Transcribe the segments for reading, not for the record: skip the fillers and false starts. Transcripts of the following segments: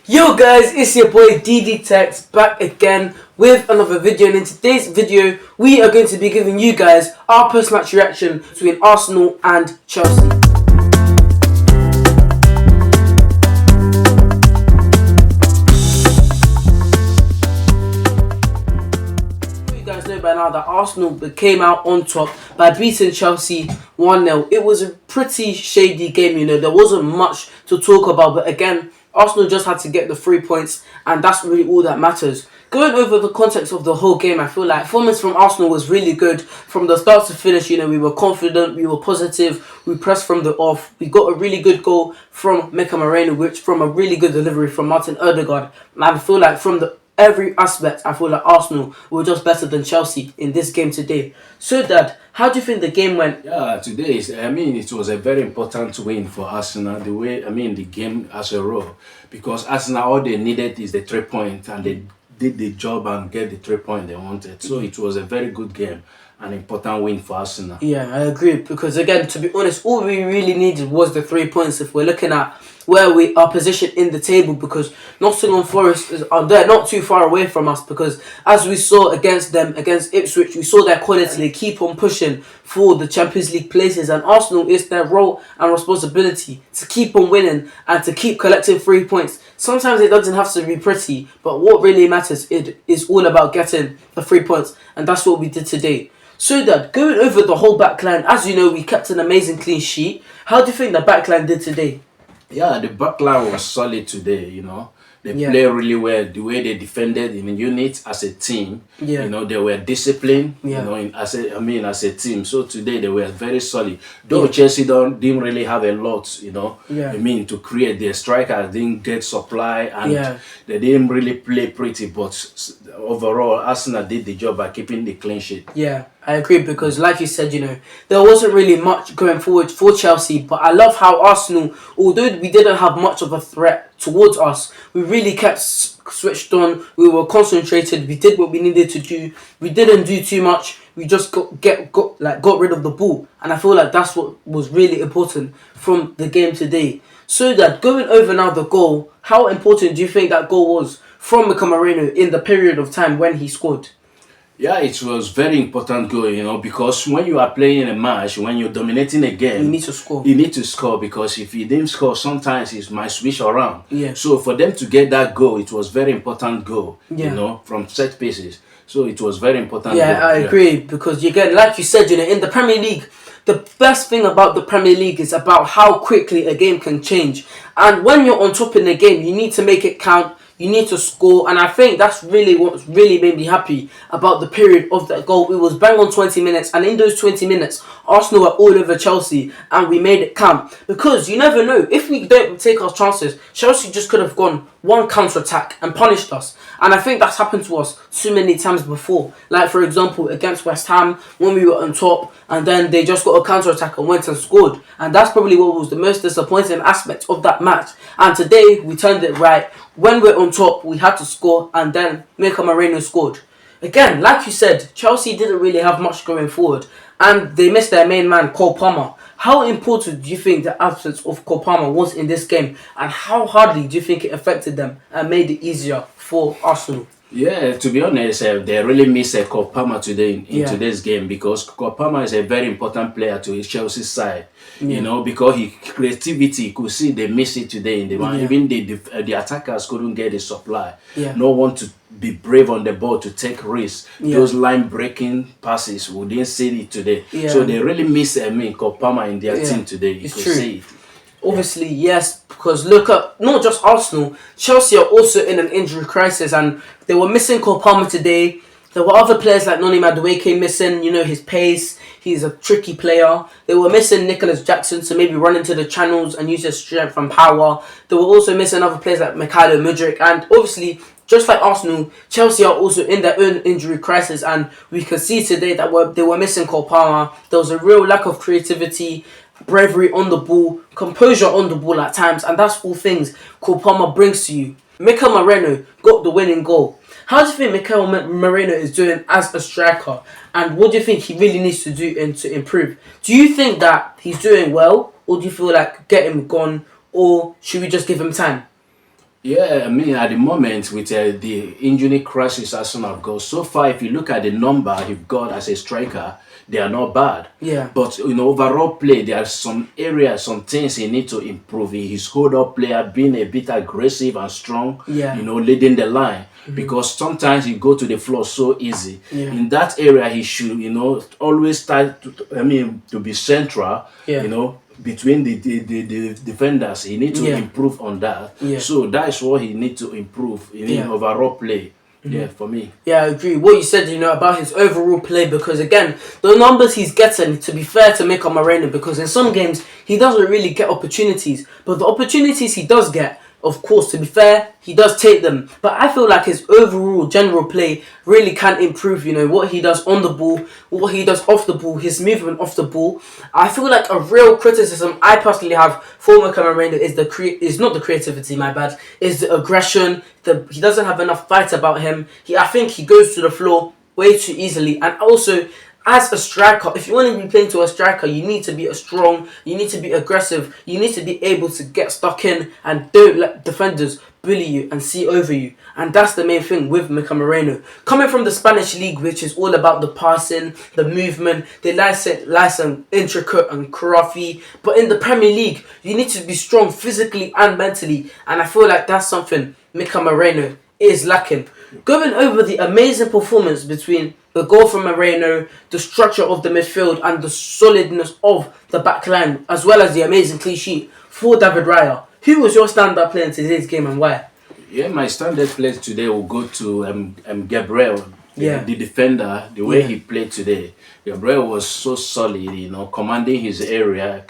Yo guys, it's your boy DD Tex back again with another video, and in today's video we are going to be giving you guys our post-match reaction between Arsenal and Chelsea. You guys know by now that Arsenal came out on top by beating Chelsea 1-0. It was a pretty shady game, there wasn't much to talk about, but again, Arsenal just had to get the 3 points, and that's really all that matters. Going over the context of the whole game, I feel like performance from Arsenal was really good. From the start to finish, we were confident, we were positive, we pressed from the off. We got a really good goal from Mikel Merino, which from a really good delivery from Martin Odegaard. And I feel like from every aspect, I feel like Arsenal were just better than Chelsea in this game today. So, Dad, how do you think the game went? Yeah, today, it was a very important win for Arsenal. The game as a whole. Because Arsenal, all they needed is the 3 points, and they did the job and get the 3 points they wanted. So, it was a very good game. An important win for Arsenal. Yeah, I agree. Because again, to be honest, all we really needed was the 3 points if we're looking at where we are positioned in the table, because Nottingham Forest they're not too far away from us, because as we saw against Ipswich, we saw their quality. They keep on pushing for the Champions League places, and Arsenal, is their role and responsibility to keep on winning and to keep collecting 3 points. Sometimes it doesn't have to be pretty, but what really matters is all about getting the 3 points, and that's what we did today. So, Dad, going over the whole backline, as you know, we kept an amazing clean sheet. How do you think the backline did today? Yeah, the backline was solid today, They play really well. The way they defended in unit as a team, they were disciplined, as a team. So today they were very solid. Though Chelsea didn't really have a lot, to create. Their strikers didn't get supply, and they didn't really play pretty. But overall, Arsenal did the job by keeping the clean sheet. Yeah, I agree, because like you said, there wasn't really much going forward for Chelsea, but I love how Arsenal, although we didn't have much of a threat towards us, we really kept switched on. We were concentrated. We did what we needed to do. We didn't do too much. We just got rid of the ball, and I feel like that's what was really important from the game today. So, that going over now the goal, how important do you think that goal was from Mikel Merino in the period of time when he scored? Yeah, it was very important goal, because when you are playing a match, when you're dominating a game, you need to score. You need to score, because if you didn't score, sometimes it might switch around. Yeah. So for them to get that goal, it was very important goal, from set pieces. So it was very important. Yeah, I agree, because again, like you said, in the Premier League, the best thing about the Premier League is about how quickly a game can change. And when you're on top in the game, you need to make it count. You need to score, and I think that's really what really made me happy about the period of that goal. It was bang on 20 minutes, and in those 20 minutes, Arsenal were all over Chelsea, and we made it count. Because you never know, if we don't take our chances, Chelsea just could have gone one counter-attack and punished us. And I think that's happened to us too many times before. Like, for example, against West Ham, when we were on top, and then they just got a counter-attack and went and scored. And that's probably what was the most disappointing aspect of that match. And today, we turned it right. When we're on top, we had to score, and then Mikel Merino scored. Again, like you said, Chelsea didn't really have much going forward, and they missed their main man, Cole Palmer. How important do you think the absence of Cole Palmer was in this game, and how hardly do you think it affected them and made it easier for Arsenal? Yeah, to be honest, they really miss Cole Palmer today in today's game, because Cole Palmer is a very important player to his Chelsea side. Because his creativity, you could see they miss it today in the match. Even the attackers couldn't get the supply. No one to be brave on the ball to take risks. Those line breaking passes, we didn't see it today. So they really miss Cole Palmer in their team today. You could see it. Obviously, yes, because look at not just Arsenal, Chelsea are also in an injury crisis, and they were missing Cole Palmer today. There were other players like Noni Madueke missing, his pace. He's a tricky player. They were missing Nicholas Jackson to maybe run into the channels and use his strength and power. They were also missing other players like Mikhailo Mudryk, and obviously, just like Arsenal, Chelsea are also in their own injury crisis, and we can see today that they were missing Cole Palmer. There was a real lack of creativity, bravery on the ball, composure on the ball at times, and that's all things Cole Palmer brings to you. Mikel Merino got the winning goal. How do you think Mikel Merino is doing as a striker, and what do you think he really needs to do and to improve? Do you think that he's doing well, or do you feel like get him gone, or should we just give him time? Yeah, I mean, at the moment with the injury crisis Arsenal have got so far, if you look at the number he's got as a striker, they are not bad. Yeah. But overall play, there are some areas, some things he need to improve. His hold up player being a bit aggressive and strong, Yeah. leading the line. Because sometimes he go to the floor so easy. Yeah. In that area, he should, always try to be central. Yeah. Between the defenders, he need to Yeah. improve on that. Yeah. So that's what he need to improve in Yeah. overall play. Yeah, for me. Yeah, I agree. What you said, about his overall play, because again, the numbers he's getting, to be fair to Mikel Merino, because in some games he doesn't really get opportunities, but the opportunities he does get, of course, to be fair, he does take them. But I feel like his overall general play really can improve. What he does on the ball, what he does off the ball, his movement off the ball. I feel like a real criticism I personally have for Mikel Merino is not the creativity, my bad, is the aggression. He doesn't have enough fight about him. I think he goes to the floor way too easily, and also, as a striker, if you want to be playing to a striker, you need to be strong, you need to be aggressive, you need to be able to get stuck in and don't let defenders bully you and see over you. And that's the main thing with Mikel Merino. Coming from the Spanish league, which is all about the passing, the movement, they license intricate and crafty. But in the Premier League, you need to be strong physically and mentally. And I feel like that's something Mikel Merino is lacking. Going over the amazing performance between the goal from Moreno, the structure of the midfield, and the solidness of the back line, as well as the amazing clean sheet for David Raya. Who was your standout player in today's game and why? Yeah, my standard play today will go to Gabriel, Yeah. the defender. The way he played today, Gabriel was so solid. Commanding his area.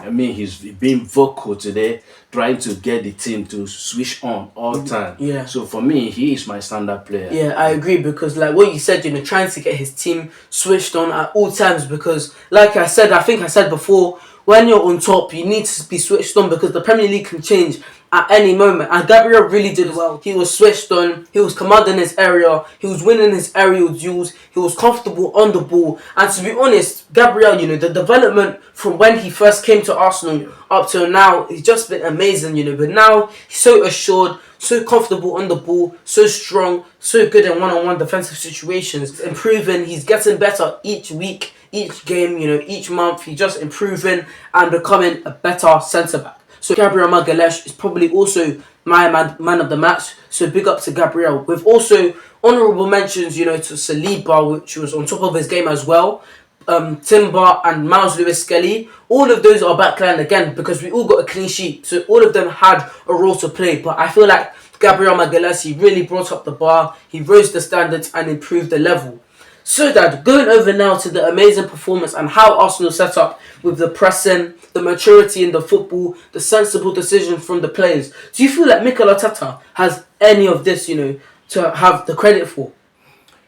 I mean, he's being vocal today, trying to get the team to switch on all the time. Yeah. So for me, he is my standard player. Yeah, I agree, because like what you said, trying to get his team switched on at all times, because like I think I said before, when you're on top, you need to be switched on, because the Premier League can change at any moment. And Gabriel really did well. He was switched on, he was commanding his area, he was winning his aerial duels, he was comfortable on the ball. And to be honest, Gabriel, the development from when he first came to Arsenal up till now, he's just been amazing, But now he's so assured, so comfortable on the ball, so strong, so good in one-on-one defensive situations. Improving, he's getting better each week, each game, each month. He's just improving and becoming a better centre-back. So Gabriel Magalhaes is probably also my man of the match. So big up to Gabriel. With also honourable mentions, to Saliba, which was on top of his game as well. Timber and Miles Lewis-Skelly, all of those are backline again, because we all got a clean sheet, so all of them had a role to play. But I feel like Gabriel Magalhaes, he really brought up the bar, he rose the standards and improved the level. So Dad, going over now to the amazing performance and how Arsenal set up with the pressing, the maturity in the football, the sensible decisions from the players. Do you feel like Mikel Arteta has any of this, to have the credit for?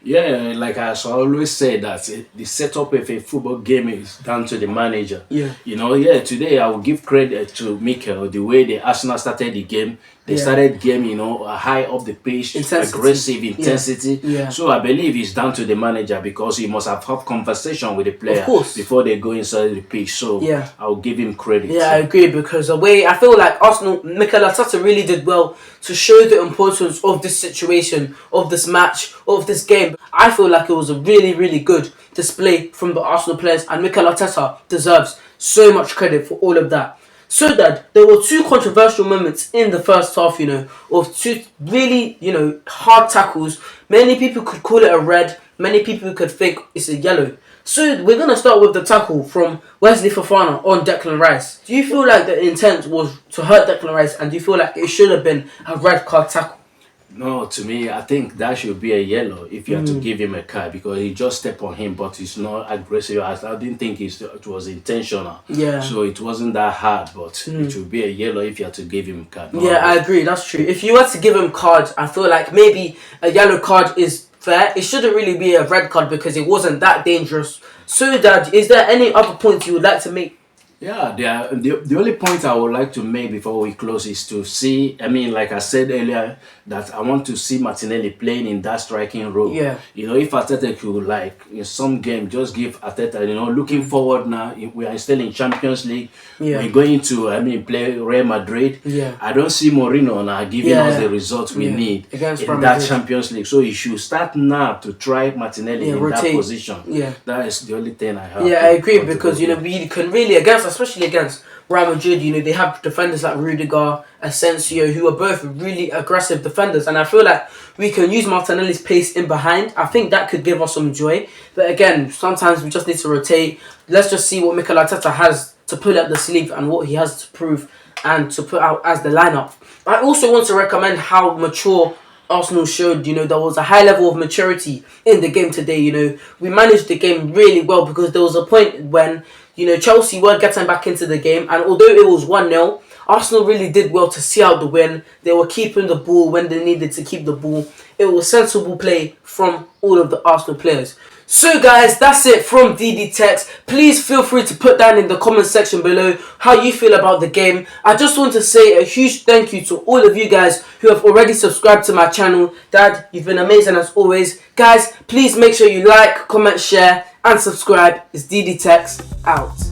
Yeah, like I always say that the setup of a football game is down to the manager. Yeah. Today I will give credit to Mikel, the way the Arsenal started the game. They started game, high up the pitch, aggressive intensity. Yeah. So I believe it's down to the manager, because he must have had conversation with the player before they go inside the pitch. So I'll give him credit. Yeah, I agree, because the way I feel like Mikel Arteta really did well to show the importance of this situation, of this match, of this game. I feel like it was a really, really good display from the Arsenal players, and Mikel Arteta deserves so much credit for all of that. So that there were two controversial moments in the first half, of two really, hard tackles. Many people could call it a red. Many people could think it's a yellow. So we're going to start with the tackle from Wesley Fofana on Declan Rice. Do you feel like the intent was to hurt Declan Rice, and do you feel like it should have been a red card tackle? No, to me, I think that should be a yellow if you have to give him a card, because he just stepped on him, but it's not aggressive. I didn't think it was intentional. Yeah. So it wasn't that hard, but it should be a yellow if you have to give him a card. Yeah, I agree. That's true. If you were to give him cards, I feel like maybe a yellow card is fair. It shouldn't really be a red card, because it wasn't that dangerous. So, Dad, is there any other points you would like to make? Yeah, the only point I would like to make before we close is to see, I mean, like I said earlier, that I want to see Martinelli playing in that striking role. Yeah. You know, if Arteta could, like, in some game, just give Arteta, you know, looking forward now, we are still in Champions League. Yeah. We're going to, I mean, play Real Madrid. Yeah. I don't see Mourinho now giving us the results we need Against in Real that Madrid. Champions League. So he should start now to try Martinelli in that position. Yeah. That is the only thing I have. Yeah, I agree, because you know we can really especially against Real Madrid, you know, they have defenders like Rudiger, Asensio, who are both really aggressive defenders, and I feel like we can use Martinelli's pace in behind. I think that could give us some joy. But again, sometimes we just need to rotate. Let's just see what Mikel Arteta has to pull up the sleeve and what he has to prove and to put out as the lineup. I also want to recommend how mature Arsenal showed. You know, there was a high level of maturity in the game today. You know, we managed the game really well, because there was a point when, you know, Chelsea weren't getting back into the game, and although it was 1-0, Arsenal really did well to see out the win. They were keeping the ball when they needed to keep the ball. It was sensible play from all of the Arsenal players. So guys, that's it from DD Text. Please feel free to put down in the comment section below how you feel about the game. I just want to say a huge thank you to all of you guys who have already subscribed to my channel. Dad, you've been amazing as always. Guys, please make sure you like, comment, share and subscribe. It's DD Text out.